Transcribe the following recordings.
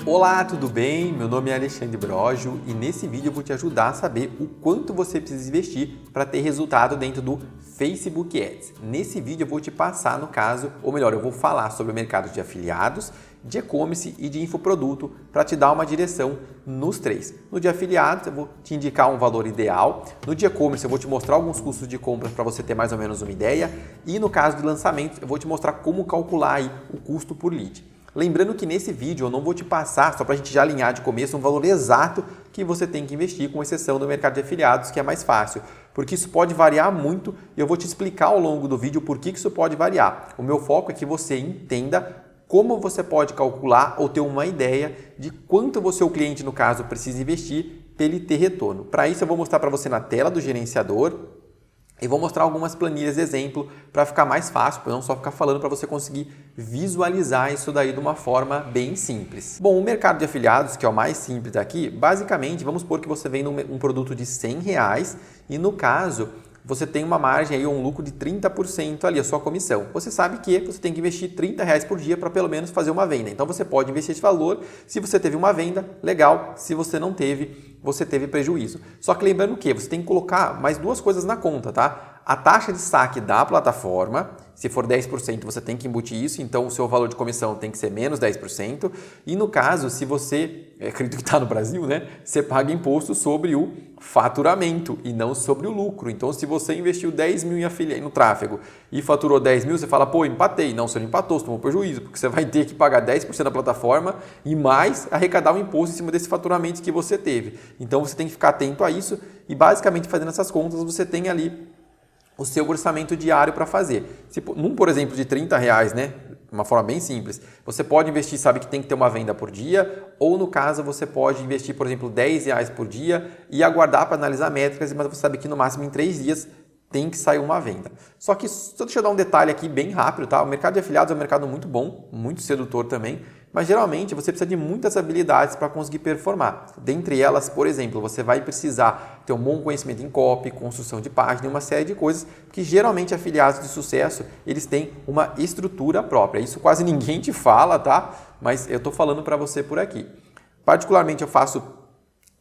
Olá, tudo bem? Meu nome é Alexandre Brojo e nesse vídeo eu vou te ajudar a saber o quanto você precisa investir para ter resultado dentro do Facebook Ads. Nesse vídeo eu vou te passar, no caso, ou melhor, eu vou falar sobre o mercado de afiliados, de e-commerce e de infoproduto para te dar uma direção nos três. No de afiliados eu vou te indicar um valor ideal, no de e-commerce eu vou te mostrar alguns custos de compra para você ter mais ou menos uma ideia e no caso de lançamento eu vou te mostrar como calcular aí o custo por lead. Lembrando que nesse vídeo eu não vou te passar, só para a gente já alinhar de começo, um valor exato que você tem que investir, com exceção do mercado de afiliados, que é mais fácil. Porque isso pode variar muito e eu vou te explicar ao longo do vídeo por que isso pode variar. O meu foco é que você entenda como você pode calcular ou ter uma ideia de quanto você, o cliente no caso, precisa investir para ele ter retorno. Para isso eu vou mostrar para você na tela do gerenciador e vou mostrar algumas planilhas de exemplo para ficar mais fácil, para não só ficar falando, para você conseguir visualizar isso daí de uma forma bem simples. Bom, o mercado de afiliados, que é o mais simples aqui, basicamente, vamos supor que você vende um produto de R$100 e no caso, você tem uma margem aí, um lucro de 30% ali, a sua comissão. Você sabe que você tem que investir R$30 por dia para pelo menos fazer uma venda. Então você pode investir esse valor, se você teve uma venda, legal, se você não teve, você teve prejuízo. Só que lembrando que você tem que colocar mais duas coisas na conta, tá? A taxa de saque da plataforma, se for 10%, você tem que embutir isso, então o seu valor de comissão tem que ser menos 10%. E no caso, se você, acredito que está no Brasil, né? Você paga imposto sobre o faturamento e não sobre o lucro. Então, se você investiu 10 mil no tráfego e faturou 10 mil, você fala, pô, empatei. Não, você não empatou, você tomou prejuízo, porque você vai ter que pagar 10% da plataforma e mais arrecadar um imposto em cima desse faturamento que você teve. Então, você tem que ficar atento a isso e, basicamente, fazendo essas contas, você tem ali o seu orçamento diário para fazer. Se, por exemplo, de R$30, né? Uma forma bem simples, você pode investir, sabe que tem que ter uma venda por dia, ou no caso você pode investir, por exemplo, R$10 por dia e aguardar para analisar métricas, mas você sabe que no máximo em 3 dias tem que sair uma venda. Só que, só deixa eu dar um detalhe aqui bem rápido, tá? O mercado de afiliados é um mercado muito bom, muito sedutor também, mas geralmente você precisa de muitas habilidades para conseguir performar. Dentre elas, por exemplo, você vai precisar ter um bom conhecimento em copy, construção de página e uma série de coisas que geralmente afiliados de sucesso, eles têm uma estrutura própria. Isso quase ninguém te fala, tá? Mas eu estou falando para você por aqui. Particularmente eu faço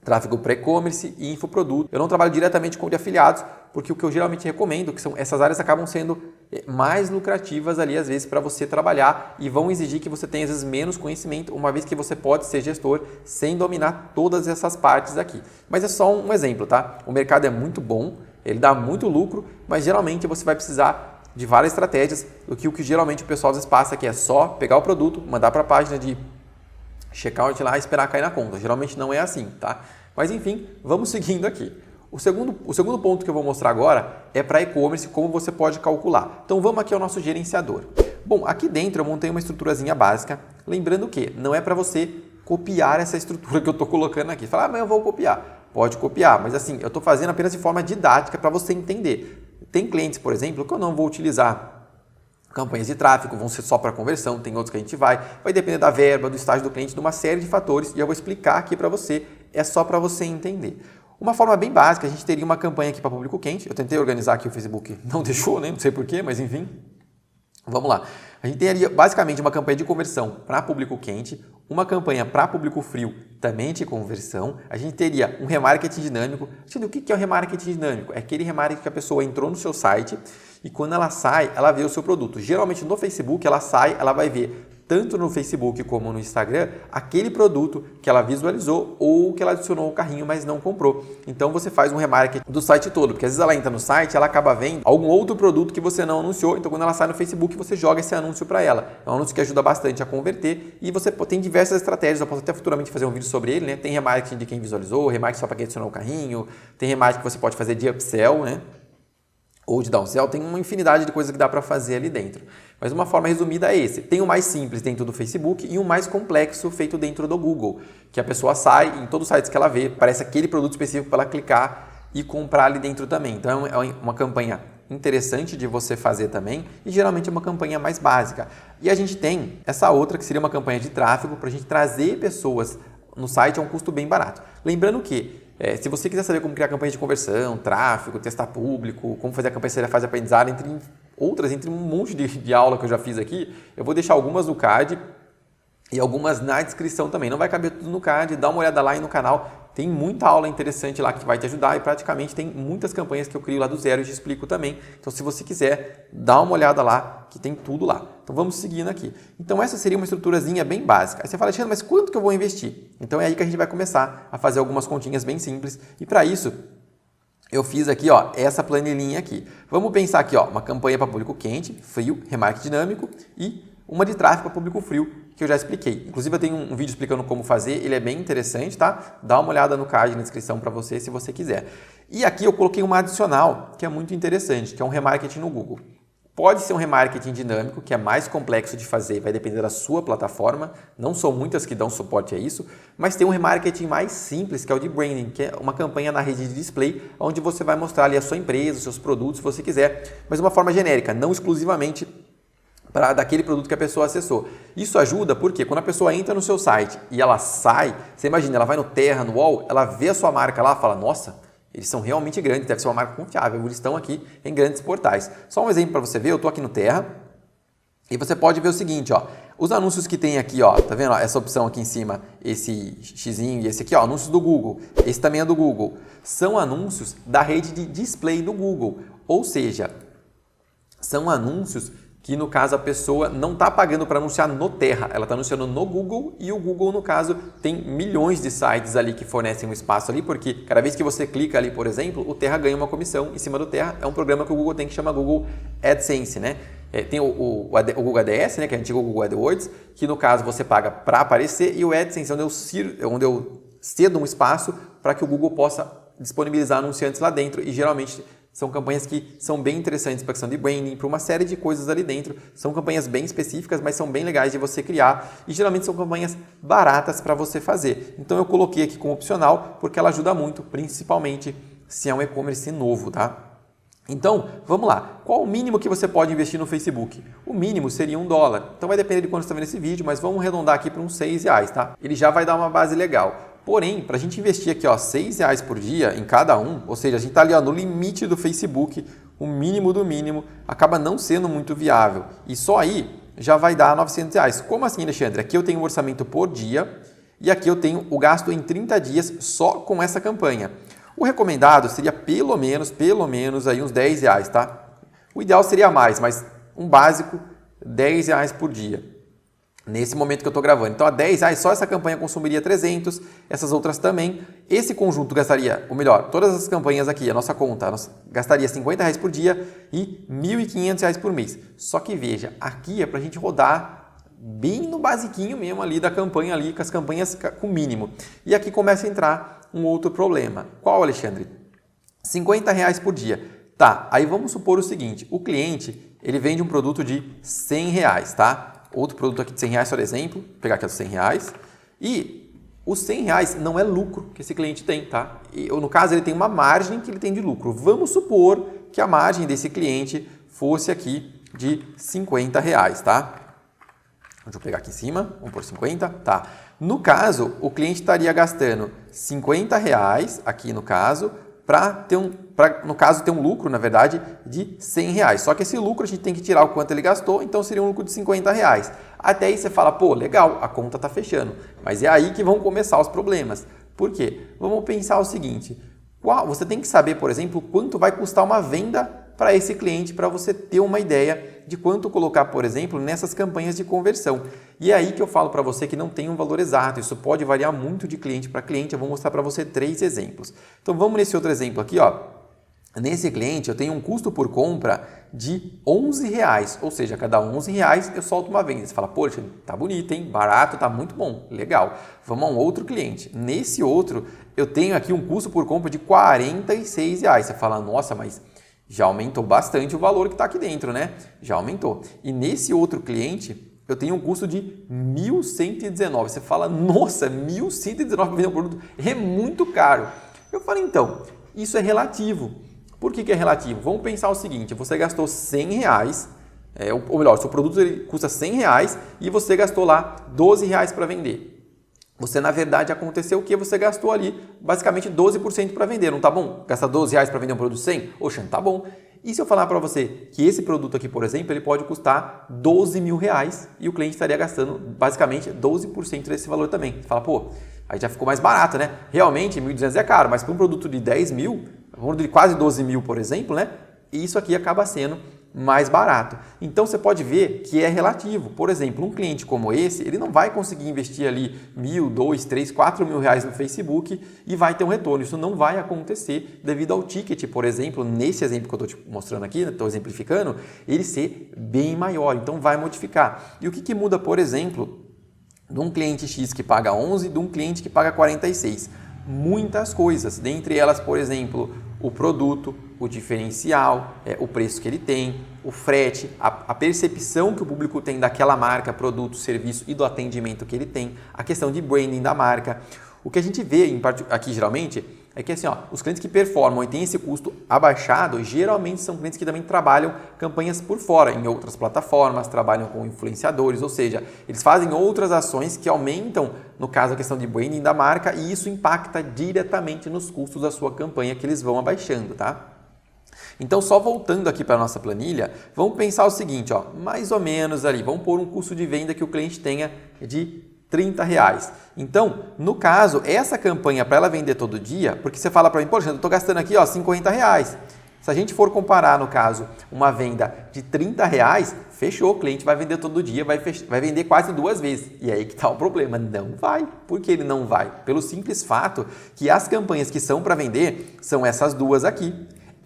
tráfego para e-commerce e infoproduto. Eu não trabalho diretamente com de afiliados, porque o que eu geralmente recomendo, que são essas áreas acabam sendo mais lucrativas ali às vezes para você trabalhar e vão exigir que você tenha às vezes menos conhecimento, uma vez que você pode ser gestor sem dominar todas essas partes aqui. Mas é só um exemplo, tá? O mercado é muito bom, ele dá muito lucro, mas geralmente você vai precisar de várias estratégias, do que o que geralmente o pessoal às vezes passa, que é só pegar o produto, mandar para a página de checkout lá e esperar cair na conta. Geralmente não é assim, tá? Mas enfim, vamos seguindo aqui. O segundo ponto que eu vou mostrar agora é para e-commerce, como você pode calcular. Então vamos aqui ao nosso gerenciador. Bom, aqui dentro eu montei uma estruturazinha básica, lembrando que não é para você copiar essa estrutura que eu estou colocando aqui. Falar, mas eu vou copiar. Pode copiar, mas assim, eu estou fazendo apenas de forma didática para você entender. Tem clientes, por exemplo, que eu não vou utilizar campanhas de tráfego, vão ser só para conversão, tem outros que a gente vai depender da verba, do estágio do cliente, de uma série de fatores e eu vou explicar aqui para você, é só para você entender. Uma forma bem básica, a gente teria uma campanha aqui para público quente, eu tentei organizar aqui, o Facebook não deixou, né? Não sei porquê, mas enfim, vamos lá. A gente teria basicamente uma campanha de conversão para público quente, uma campanha para público frio também de conversão, a gente teria um remarketing dinâmico. O que é o remarketing dinâmico? É aquele remarketing que a pessoa entrou no seu site e quando ela sai, ela vê o seu produto. Geralmente no Facebook ela sai, ela vai ver tanto no Facebook como no Instagram, aquele produto que ela visualizou ou que ela adicionou ao carrinho, mas não comprou. Então você faz um remarketing do site todo, porque às vezes ela entra no site, ela acaba vendo algum outro produto que você não anunciou, então quando ela sai no Facebook, você joga esse anúncio para ela. É um anúncio que ajuda bastante a converter e você tem diversas estratégias, eu posso até futuramente fazer um vídeo sobre ele, né? Tem remarketing de quem visualizou, remarketing só para quem adicionou o carrinho, tem remarketing que você pode fazer de upsell, né? Ou de downsell, tem uma infinidade de coisas que dá para fazer ali dentro. Mas uma forma resumida é esse. Tem o mais simples dentro do Facebook e o mais complexo feito dentro do Google, que a pessoa sai em todos os sites que ela vê, parece aquele produto específico para ela clicar e comprar ali dentro também. Então é uma campanha interessante de você fazer também e geralmente é uma campanha mais básica. E a gente tem essa outra que seria uma campanha de tráfego para a gente trazer pessoas no site a um custo bem barato. Lembrando que se você quiser saber como criar campanha de conversão, tráfego, testar público, como fazer a campanha de fase de aprendizado, entre um monte de aula que eu já fiz aqui, eu vou deixar algumas no card e algumas na descrição também. Não vai caber tudo no card, dá uma olhada lá aí no canal. Tem muita aula interessante lá que vai te ajudar e praticamente tem muitas campanhas que eu crio lá do zero e te explico também. Então, se você quiser, dá uma olhada lá que tem tudo lá. Então, vamos seguindo aqui. Então, essa seria uma estruturazinha bem básica. Aí você fala, Alexandre, mas quanto que eu vou investir? Então, é aí que a gente vai começar a fazer algumas continhas bem simples. E para isso, eu fiz aqui, ó, essa planilhinha aqui. Vamos pensar aqui, ó, uma campanha para público quente, frio, remarketing dinâmico e uma de tráfego para público frio, que eu já expliquei. Inclusive, eu tenho um vídeo explicando como fazer, ele é bem interessante, tá? Dá uma olhada no card na descrição para você, se você quiser. E aqui eu coloquei uma adicional, que é muito interessante, que é um remarketing no Google. Pode ser um remarketing dinâmico, que é mais complexo de fazer, vai depender da sua plataforma. Não são muitas que dão suporte a isso, mas tem um remarketing mais simples, que é o de branding, que é uma campanha na rede de display, onde você vai mostrar ali a sua empresa, os seus produtos, se você quiser, mas de uma forma genérica, não exclusivamente daquele produto que a pessoa acessou. Isso ajuda porque quando a pessoa entra no seu site e ela sai, você imagina, ela vai no Terra, no UOL, ela vê a sua marca lá e fala, nossa, eles são realmente grandes, deve ser uma marca confiável, eles estão aqui em grandes portais. Só um exemplo para você ver, eu estou aqui no Terra e você pode ver o seguinte, ó, os anúncios que tem aqui, ó, tá vendo ó, essa opção aqui em cima, esse xizinho e esse aqui, ó, anúncios do Google, esse também é do Google, são anúncios da rede de display do Google, ou seja, são anúncios que no caso a pessoa não está pagando para anunciar no Terra, ela está anunciando no Google e o Google, no caso, tem milhões de sites ali que fornecem um espaço ali, porque cada vez que você clica ali, por exemplo, o Terra ganha uma comissão em cima do Terra, é um programa que o Google tem que chama Google AdSense, né? Tem o Google ADS, né, que é o antigo Google AdWords, que no caso você paga para aparecer, e o AdSense onde eu cedo um espaço para que o Google possa disponibilizar anunciantes lá dentro e geralmente são campanhas que são bem interessantes para questão de branding, para uma série de coisas ali dentro. São campanhas bem específicas, mas são bem legais de você criar e geralmente são campanhas baratas para você fazer. Então eu coloquei aqui como opcional porque ela ajuda muito, principalmente se é um e-commerce novo, tá? Então, vamos lá. Qual o mínimo que você pode investir no Facebook? O mínimo seria $1. Então vai depender de quando você está vendo esse vídeo, mas vamos arredondar aqui para uns R$6, tá? Ele já vai dar uma base legal. Porém, para a gente investir aqui ó, R$6 por dia em cada um, ou seja, a gente está ali ó, no limite do Facebook, o mínimo do mínimo, acaba não sendo muito viável. E só aí já vai dar R$900. Como assim, Alexandre? Aqui eu tenho um orçamento por dia e aqui eu tenho o gasto em 30 dias só com essa campanha. O recomendado seria pelo menos aí uns R$10, tá? O ideal seria mais, mas um básico, R$10 por dia. Nesse momento que eu estou gravando. Então, a R$10 só essa campanha consumiria 300, essas outras também. Esse conjunto gastaria, ou melhor, todas as campanhas aqui, a nossa conta, gastaria R$50 por dia e R$1.500 por mês. Só que veja, aqui é para a gente rodar bem no basiquinho mesmo ali da campanha ali, com as campanhas com mínimo. E aqui começa a entrar um outro problema. Qual, Alexandre? R$50 por dia. Tá, aí vamos supor o seguinte, o cliente, ele vende um produto de R$100, tá? Outro produto aqui de R$100, por exemplo, vou pegar aqui os R$100, e os R$100 não é lucro que esse cliente tem, tá? E, no caso, ele tem uma margem que ele tem de lucro. Vamos supor que a margem desse cliente fosse aqui de R$50, tá? Deixa eu pegar aqui em cima, vamos por 50, tá? No caso, o cliente estaria gastando R$50 aqui no caso, para ter um lucro, na verdade, de R$100. Só que esse lucro a gente tem que tirar o quanto ele gastou, então seria um lucro de R$50. Até aí você fala, pô, legal, a conta está fechando. Mas é aí que vão começar os problemas. Por quê? Vamos pensar o seguinte, você tem que saber, por exemplo, quanto vai custar uma venda para esse cliente, para você ter uma ideia de quanto colocar, por exemplo, nessas campanhas de conversão. E é aí que eu falo para você que não tem um valor exato, isso pode variar muito de cliente para cliente, eu vou mostrar para você 3 exemplos. Então vamos nesse outro exemplo aqui, ó. Nesse cliente eu tenho um custo por compra de R$11, ou seja, a cada R$11 eu solto uma venda. Você fala, poxa, tá bonito, hein? Barato, tá muito bom, legal. Vamos a um outro cliente. Nesse outro eu tenho aqui um custo por compra de R$46. Você fala, nossa, mas já aumentou bastante o valor que está aqui dentro, né? Já aumentou. E nesse outro cliente, eu tenho um custo de R$1.119. Você fala, nossa, R$1.119 para vender um produto é muito caro. Eu falo, então, isso é relativo. Por que é relativo? Vamos pensar o seguinte, você gastou R$100, ou melhor, seu produto ele custa R$100 e você gastou lá R$12 para vender. Você, na verdade, aconteceu o que? Você gastou ali basicamente 12% para vender, não tá bom? Gastar R$12 para vender um produto 100? Oxa, não tá bom. E se eu falar para você que esse produto aqui, por exemplo, ele pode custar R$12.000 e o cliente estaria gastando basicamente 12% desse valor também. Você fala, pô, aí já ficou mais barato, né? Realmente, 1.200 é caro, mas para um produto de 10 mil, um produto de quase 12 mil, por exemplo, né? Isso aqui acaba sendo mais barato. Então você pode ver que é relativo. Por exemplo, um cliente como esse, ele não vai conseguir investir ali 1.000, 2, 3, 4 mil reais no Facebook e vai ter um retorno. Isso não vai acontecer devido ao ticket, por exemplo, nesse exemplo que eu estou te mostrando aqui, estou exemplificando, ele ser bem maior. Então vai modificar. E o que muda, por exemplo, de um cliente X que paga 11 e de um cliente que paga 46? Muitas coisas, dentre elas, por exemplo, o produto, o diferencial, o preço que ele tem, o frete, a percepção que o público tem daquela marca, produto, serviço e do atendimento que ele tem, a questão de branding da marca. O que a gente vê aqui geralmente é que assim, os clientes que performam e têm esse custo abaixado, geralmente são clientes que também trabalham campanhas por fora, em outras plataformas, trabalham com influenciadores, ou seja, eles fazem outras ações que aumentam, no caso, a questão de branding da marca e isso impacta diretamente nos custos da sua campanha que eles vão abaixando, tá? Então, só voltando aqui para a nossa planilha, vamos pensar o seguinte, mais ou menos ali, vamos pôr um custo de venda que o cliente tenha de R$30. Então, no caso, essa campanha para ela vender todo dia, porque você fala para mim, poxa, eu estou gastando aqui R$50. Se a gente for comparar, no caso, uma venda de R$30, fechou, o cliente vai vender todo dia, vai vender quase 2 vezes. E aí que está o problema, não vai. Por que ele não vai? Pelo simples fato que as campanhas que são para vender são essas duas aqui.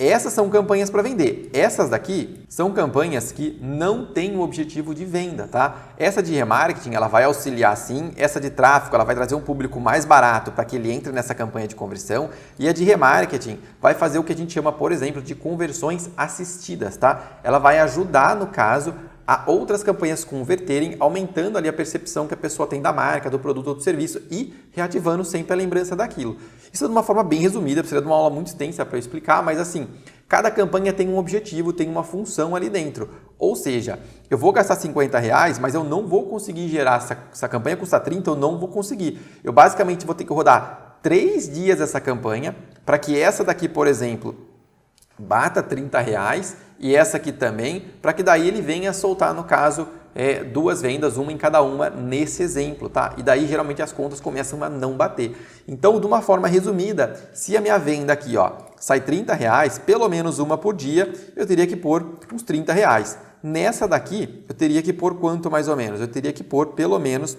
Essas são campanhas para vender. Essas daqui são campanhas que não têm o objetivo de venda, tá? Essa de remarketing, ela vai auxiliar sim. Essa de tráfego, ela vai trazer um público mais barato para que ele entre nessa campanha de conversão. E a de remarketing vai fazer o que a gente chama, por exemplo, de conversões assistidas, tá? Ela vai ajudar, no caso, a outras campanhas converterem, aumentando ali a percepção que a pessoa tem da marca, do produto ou do serviço e reativando sempre a lembrança daquilo. Isso de uma forma bem resumida, precisa de uma aula muito extensa para eu explicar, mas assim, cada campanha tem um objetivo, tem uma função ali dentro. Ou seja, eu vou gastar R$50, mas eu não vou conseguir gerar, essa campanha custa 30, eu não vou conseguir. Eu basicamente vou ter que rodar 3 dias essa campanha para que essa daqui, por exemplo, bata R$30 e essa aqui também, para que daí ele venha soltar, no caso, 2 vendas, uma em cada uma nesse exemplo, tá? E daí geralmente as contas começam a não bater. Então, de uma forma resumida, se a minha venda aqui, sai R$30, pelo menos uma por dia, eu teria que pôr uns R$30. Nessa daqui, eu teria que pôr quanto mais ou menos? Eu teria que pôr pelo menos...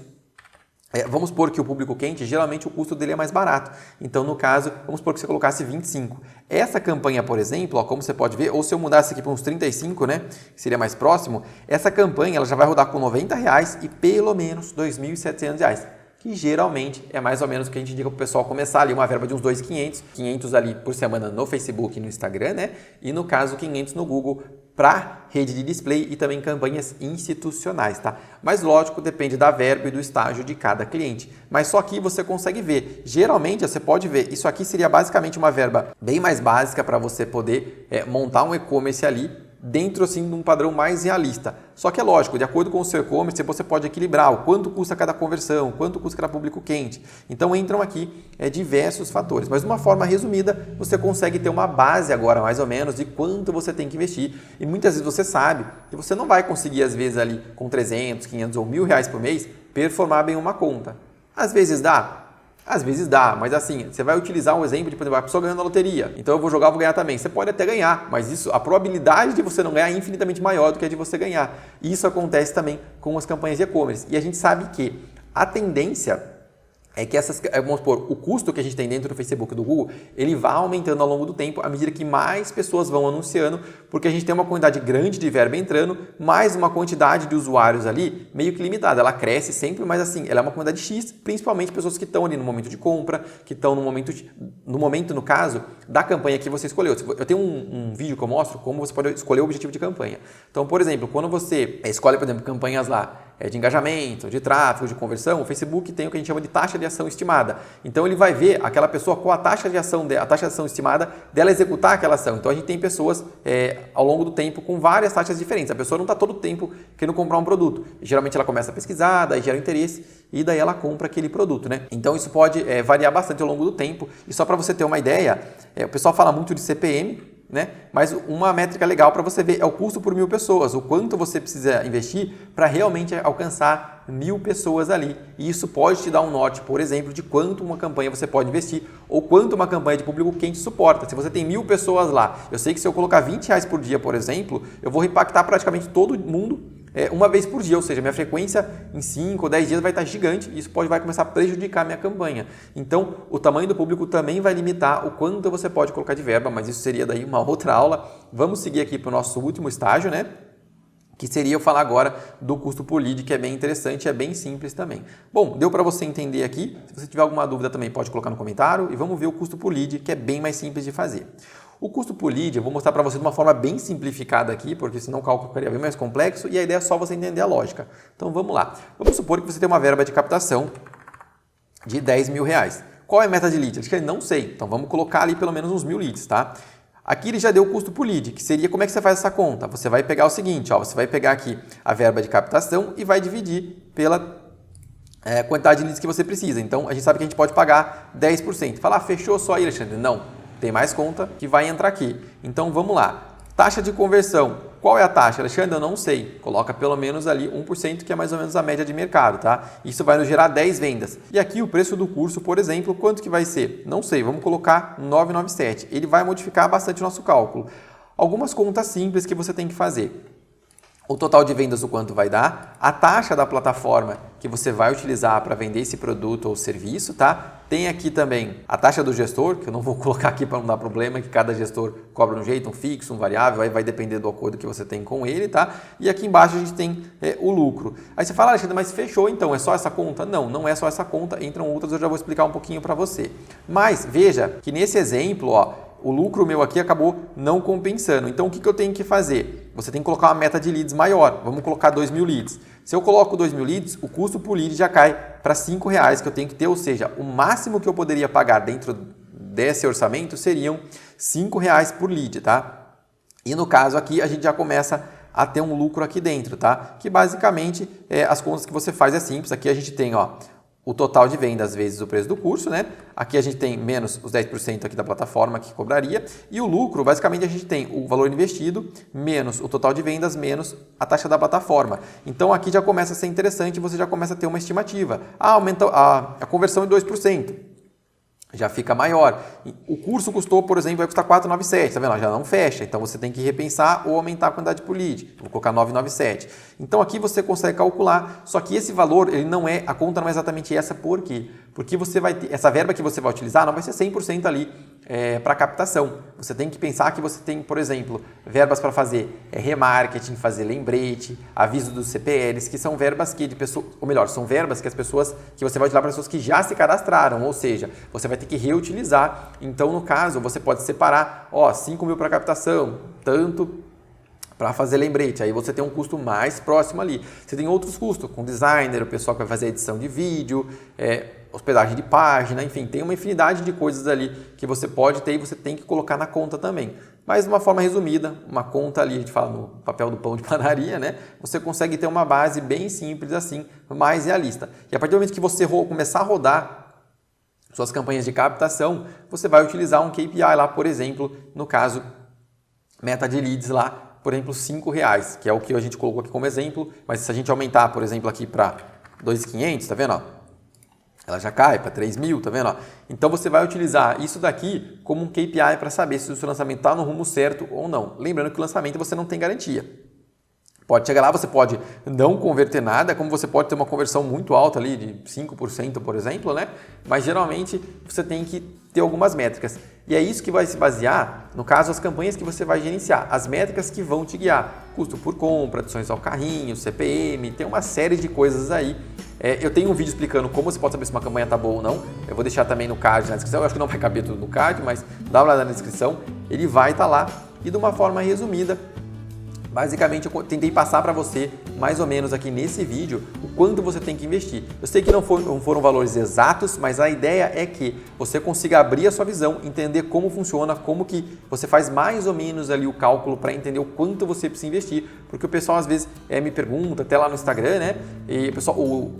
vamos supor que o público quente, geralmente o custo dele é mais barato. Então, no caso, vamos supor que você colocasse 25. Essa campanha, por exemplo, como você pode ver, ou se eu mudasse aqui para uns 35, né, que seria mais próximo, essa campanha ela já vai rodar com R$90 e pelo menos R$2.700, que geralmente é mais ou menos o que a gente indica para o pessoal começar ali, uma verba de uns 2.500, 500 ali por semana no Facebook e no Instagram, né, e no caso 500 no Google, para rede de display e também campanhas institucionais, tá? Mas lógico, depende da verba e do estágio de cada cliente. Mas só aqui você consegue ver. Geralmente, você pode ver, isso aqui seria basicamente uma verba bem mais básica para você poder montar um e-commerce ali, dentro assim de um padrão mais realista. Só que é lógico, de acordo com o seu e-commerce, você pode equilibrar o quanto custa cada conversão, quanto custa cada público quente. Então entram aqui diversos fatores. Mas de uma forma resumida, você consegue ter uma base agora, mais ou menos, de quanto você tem que investir. E muitas vezes você sabe que você não vai conseguir, às vezes, ali com 300, 500 ou R$1.000 por mês, performar bem uma conta. Às vezes dá. Às vezes dá, mas assim, você vai utilizar um exemplo de, por exemplo, a pessoa ganhando na loteria. Então eu vou jogar, vou ganhar também. Você pode até ganhar, mas a probabilidade de você não ganhar é infinitamente maior do que a de você ganhar. E isso acontece também com as campanhas de e-commerce. E a gente sabe que a tendência é que vamos supor, o custo que a gente tem dentro do Facebook e do Google, ele vai aumentando ao longo do tempo à medida que mais pessoas vão anunciando, porque a gente tem uma quantidade grande de verba entrando, mais uma quantidade de usuários ali meio que limitada. Ela cresce sempre, mas assim, ela é uma quantidade X, principalmente pessoas que estão ali no momento de compra, que estão no momento, no caso, da campanha que você escolheu. Eu tenho um vídeo que eu mostro como você pode escolher o objetivo de campanha. Então, por exemplo, quando você escolhe, por exemplo, campanhas lá, de engajamento, de tráfego, de conversão, o Facebook tem o que a gente chama de taxa de ação estimada. Então ele vai ver aquela pessoa qual a taxa de ação estimada dela executar aquela ação. Então a gente tem pessoas ao longo do tempo com várias taxas diferentes. A pessoa não está todo o tempo querendo comprar um produto. Geralmente ela começa a pesquisar, daí gera interesse e daí ela compra aquele produto, né? Então isso pode variar bastante ao longo do tempo. E só para você ter uma ideia, o pessoal fala muito de CPM, né? Mas uma métrica legal para você ver é o custo por 1.000 pessoas, o quanto você precisa investir para realmente alcançar 1.000 pessoas ali. E isso pode te dar um norte, por exemplo, de quanto uma campanha você pode investir ou quanto uma campanha de público quente suporta. Se você tem 1.000 pessoas lá, eu sei que se eu colocar R$20 por dia, por exemplo, eu vou impactar praticamente todo mundo uma vez por dia, ou seja, minha frequência em 5 ou 10 dias vai estar gigante e isso vai começar a prejudicar a minha campanha. Então, o tamanho do público também vai limitar o quanto você pode colocar de verba, mas isso seria daí uma outra aula. Vamos seguir aqui para o nosso último estágio, né? Que seria eu falar agora do custo por lead, que é bem interessante, é bem simples também. Bom, deu para você entender aqui? Se você tiver alguma dúvida também pode colocar no comentário e vamos ver o custo por lead, que é bem mais simples de fazer. O custo por lead eu vou mostrar para você de uma forma bem simplificada aqui, porque senão o cálculo ficaria bem mais complexo e a ideia é só você entender a lógica. Então vamos lá. Vamos supor que você tem uma verba de captação de R$10.000. Qual é a meta de lead? Acho que não sei. Então vamos colocar ali pelo menos uns 1.000 leads, tá? Aqui ele já deu o custo por lead, que seria como é que você faz essa conta? Você vai pegar o seguinte, ó, você vai pegar aqui a verba de captação e vai dividir pela quantidade de leads que você precisa. Então a gente sabe que a gente pode pagar 10%. Fala, fechou só aí, Alexandre? Não. Tem mais conta que vai entrar aqui. Então vamos lá. Taxa de conversão. Qual é a taxa, Alexandre? Eu não sei. Coloca pelo menos ali 1%, que é mais ou menos a média de mercado, tá? Isso vai nos gerar 10 vendas. E aqui o preço do curso, por exemplo, quanto que vai ser? Não sei. Vamos colocar 997. Ele vai modificar bastante o nosso cálculo. Algumas contas simples que você tem que fazer. O total de vendas, o quanto vai dar, a taxa da plataforma que você vai utilizar para vender esse produto ou serviço, tá? Tem aqui também a taxa do gestor, que eu não vou colocar aqui para não dar problema, que cada gestor cobra um jeito, um fixo, um variável, aí vai depender do acordo que você tem com ele, tá? E aqui embaixo a gente tem o lucro. Aí você fala, Alexandre, mas fechou então, é só essa conta? Não, não é só essa conta, entram outras, eu já vou explicar um pouquinho para você. Mas veja que nesse exemplo, ó, o lucro meu aqui acabou não compensando. Então, o que eu tenho que fazer? Você tem que colocar uma meta de leads maior. Vamos colocar 2.000 leads. Se eu coloco 2.000 leads, o custo por lead já cai para R$5 que eu tenho que ter. Ou seja, o máximo que eu poderia pagar dentro desse orçamento seriam R$5 por lead, tá? E no caso aqui, a gente já começa a ter um lucro aqui dentro, tá? Que basicamente, as contas que você faz é simples. Aqui a gente tem, ó, o total de vendas vezes o preço do curso, né? Aqui a gente tem menos os 10% aqui da plataforma que cobraria e o lucro, basicamente a gente tem o valor investido menos o total de vendas menos a taxa da plataforma. Então aqui já começa a ser interessante, você já começa a ter uma estimativa. Aumenta a conversão em 2%. Já fica maior. O curso custou, por exemplo, vai custar 497, tá vendo? Já não fecha, então você tem que repensar ou aumentar a quantidade por lead. Vou colocar 997. Então aqui você consegue calcular, só que esse valor, ele não é, a conta não é exatamente essa, por quê? Porque você vai ter, essa verba que você vai utilizar não vai ser 100% ali para captação. Você tem que pensar que você tem, por exemplo, verbas para fazer remarketing, fazer lembrete, aviso dos CPLs, que são verbas que de pessoas, ou melhor, são verbas que as pessoas, que você vai utilizar para pessoas que já se cadastraram, ou seja, você vai ter que reutilizar. Então, no caso, você pode separar, ó, 5.000 para captação, tanto para fazer lembrete, aí você tem um custo mais próximo ali. Você tem outros custos, com designer, o pessoal que vai fazer edição de vídeo, hospedagem de página, enfim, tem uma infinidade de coisas ali que você pode ter e você tem que colocar na conta também. Mas de uma forma resumida, uma conta ali, a gente fala no papel do pão de padaria, né? Você consegue ter uma base bem simples assim, mais realista. E a partir do momento que você começar a rodar suas campanhas de captação, você vai utilizar um KPI lá, por exemplo, no caso, meta de leads lá, por exemplo, R$5, que é o que a gente colocou aqui como exemplo, mas se a gente aumentar, por exemplo, aqui para 2.500, tá vendo? Ó? Ela já cai para 3.000, tá vendo? Ó? Então você vai utilizar isso daqui como um KPI para saber se o seu lançamento está no rumo certo ou não. Lembrando que o lançamento você não tem garantia. Pode chegar lá, você pode não converter nada, como você pode ter uma conversão muito alta ali, de 5%, por exemplo, né? Mas geralmente você tem que ter algumas métricas. E é isso que vai se basear, no caso, as campanhas que você vai gerenciar, as métricas que vão te guiar. Custo por compra, adições ao carrinho, CPM, tem uma série de coisas aí. Eu tenho um vídeo explicando como você pode saber se uma campanha está boa ou não. Eu vou deixar também no card na descrição. Eu acho que não vai caber tudo no card, mas dá uma olhada na descrição. Ele vai estar lá e de uma forma resumida. Basicamente, eu tentei passar para você, mais ou menos aqui nesse vídeo, o quanto você tem que investir. Eu sei que não foram valores exatos, mas a ideia é que você consiga abrir a sua visão, entender como funciona, como que você faz mais ou menos ali o cálculo para entender o quanto você precisa investir, Porque o pessoal às vezes me pergunta, até lá no Instagram, né? E o pessoal,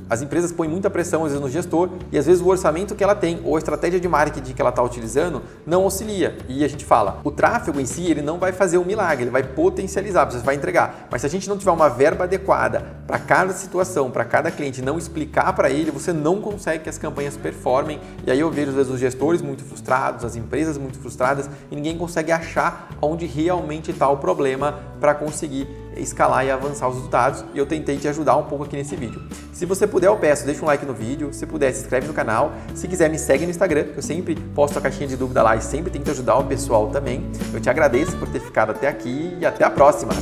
as empresas põem muita pressão às vezes no gestor e às vezes o orçamento que ela tem ou a estratégia de marketing que ela está utilizando não auxilia. E a gente fala, o tráfego em si ele não vai fazer um milagre, ele vai potencializar, você vai entregar. Mas se a gente não tiver uma verba adequada para cada situação, para cada cliente, não explicar para ele, você não consegue que as campanhas performem. E aí eu vejo às vezes os gestores muito frustrados, as empresas muito frustradas e ninguém consegue achar onde realmente está o problema para conseguir escalar e avançar os resultados, e eu tentei te ajudar um pouco aqui nesse vídeo. Se você puder, eu peço, deixa um like no vídeo, se puder, se inscreve no canal, se quiser me segue no Instagram, que eu sempre posto a caixinha de dúvida lá e sempre tento ajudar o pessoal também. Eu te agradeço por ter ficado até aqui e até a próxima!